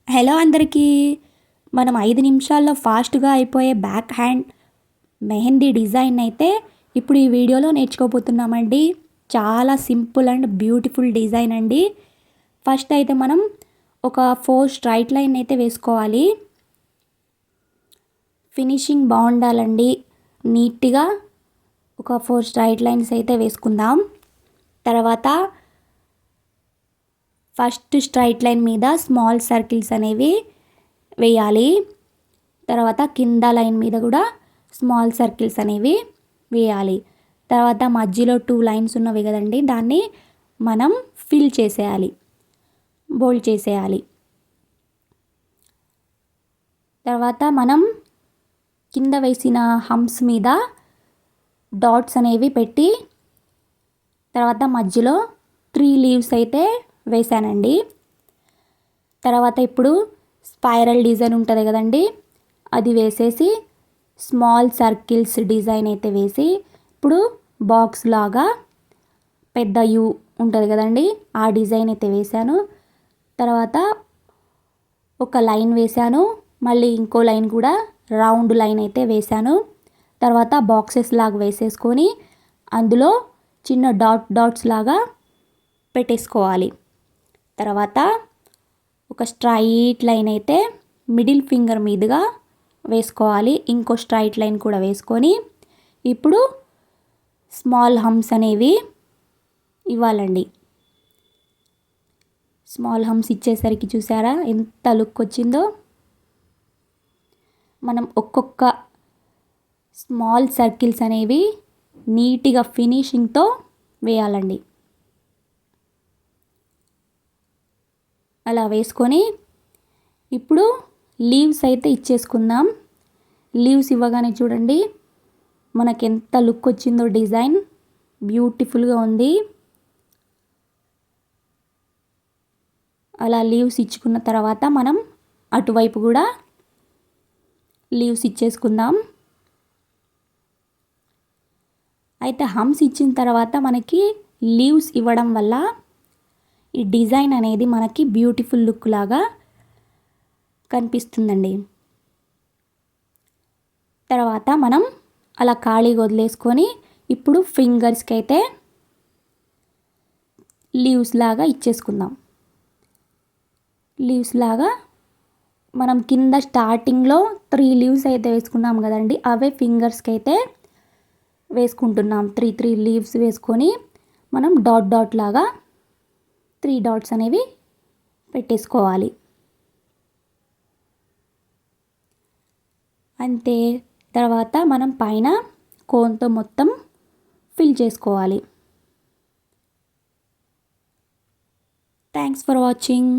Hello అందరికీ. మనం 5 నిమిషాల్లో ఫాస్ట్గా అయిపోయే బ్యాక్ హ్యాండ్ మెహందీ డిజైన్ అయితే ఇప్పుడు ఈ వీడియోలో నేర్చుకోబోతున్నామండి. చాలా సింపుల్ అండ్ బ్యూటిఫుల్ డిజైన్ అండి. ఫస్ట్ అయితే మనం ఒక 4 స్ట్రైట్ లైన్ అయితే వేసుకోవాలి. ఫినిషింగ్ బాగుండాలండి. నీట్గా ఒక 4 స్ట్రైట్ లైన్స్ అయితే వేసుకుందాం. తర్వాత ఫస్ట్ స్ట్రైట్ లైన్ మీద స్మాల్ సర్కిల్స్ అనేవి వేయాలి. తర్వాత కింద లైన్ మీద కూడా స్మాల్ సర్కిల్స్ అనేవి వేయాలి. తర్వాత మధ్యలో 2 లైన్స్ ఉన్నవి కదండి, దాన్ని మనం ఫిల్ చేసేయాలి, బోల్డ్ చేసేయాలి. తర్వాత మనం కింద వేసిన హంప్స్ మీద డాట్స్ అనేవి పెట్టి తర్వాత మధ్యలో 3 లీవ్స్ అయితే వేసానండి. తర్వాత ఇప్పుడు స్పైరల్ డిజైన్ ఉంటుంది కదండి, అది వేసేసి స్మాల్ సర్కిల్స్ డిజైన్ అయితే వేసి ఇప్పుడు బాక్స్ లాగా పెద్ద యూ ఉంటుంది కదండి, ఆ డిజైన్ అయితే వేసాను. తర్వాత ఒక లైన్ వేసాను, మళ్ళీ ఇంకో లైన్ కూడా రౌండ్ లైన్ అయితే వేసాను. తర్వాత బాక్సెస్ లాగా వేసేసుకొని అందులో చిన్న డాట్స్ లాగా పెట్టేసుకోవాలి. తర్వాత ఒక స్ట్రైట్ లైన్ అయితే మిడిల్ ఫింగర్ మీదుగా వేసుకోవాలి. ఇంకో స్ట్రైట్ లైన్ కూడా వేసుకొని ఇప్పుడు స్మాల్ హంప్స్ అనేవి ఇవ్వాలండి. స్మాల్ హంప్స్ ఇచ్చేసరికి చూసారా ఎంత లుక్ వచ్చిందో. మనం ఒక్కొక్క స్మాల్ సర్కిల్స్ అనేవి నీట్గా ఫినిషింగ్తో వేయాలండి. అలా వేసుకొని ఇప్పుడు లీవ్స్ అయితే ఇచ్చేసుకుందాం. లీవ్స్ ఇవ్వగానే చూడండి మనకి ఎంత లుక్ వచ్చిందో, డిజైన్ బ్యూటిఫుల్గా ఉంది. అలా లీవ్స్ ఇచ్చుకున్న తర్వాత మనం అటువైపు కూడా లీవ్స్ ఇచ్చేసుకుందాం. అయితే హంప్స్ ఇచ్చిన తర్వాత మనకి లీవ్స్ ఇవ్వడం వల్ల ఈ డిజైన్ అనేది మనకి బ్యూటిఫుల్ లుక్ లాగా కనిపిస్తుందండి. తర్వాత మనం అలా ఖాళీగా వదిలేసుకొని ఇప్పుడు ఫింగర్స్కి అయితే లీవ్స్ లాగా ఇచ్చేసుకుందాం. లీవ్స్ లాగా మనం కింద స్టార్టింగ్లో 3 లీవ్స్ అయితే వేసుకున్నాం కదండి, అవే ఫింగర్స్కి అయితే వేసుకుంటున్నాం. 3 లీవ్స్ వేసుకొని మనం డాట్ లాగా 3 డాట్స్ అనేవి పెట్టేసుకోవాలి. అంతే. తర్వాత మనం పైన కోన్తో మొత్తం ఫిల్ చేసుకోవాలి. Thanks for watching.